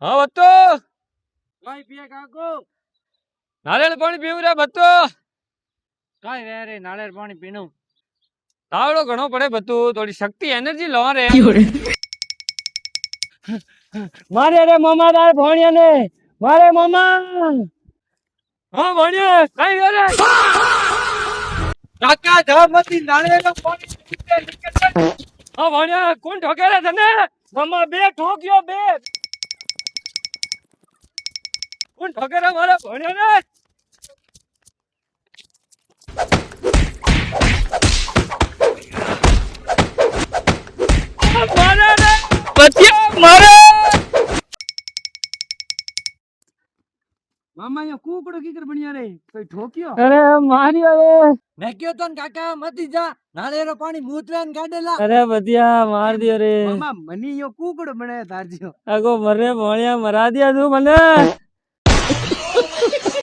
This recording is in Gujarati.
હા બતો કઈ પીએ કાકો નારિયેળ પાણી પીવું રે બતો કઈ રે રે નાળિયેર પાણી પીનું તાવડો ઘણો પડે બતું થોડી શક્તિ એનર્જી લો રે મારે રે મામા તાર ભણ્યા ને મારે મામા હા ભણ્યો કઈ કરે કાકા ધમતી નાળિયેર પાણી હા ભણ્યો કોણ ઠોકે રે તને મામા બે ઠોક્યો બે કોણ ઠોકે રે મારા ભણ્યો ને મારે રે બચ્યા મારે મામા યો કુકડો કીકર બન્યા રે કઈ ઠોક્યો અરે માર્યો રે મેં કયો તો ને કાકા મતી જા નાળિયેર પાણી મૂતરા ને કાઢેલા અરે બધિયા માર દિયો રે મામા મની યો કુકડો બનાવ્યો તારજો આગો મરે ભણ્યા મરા દિયા તું મને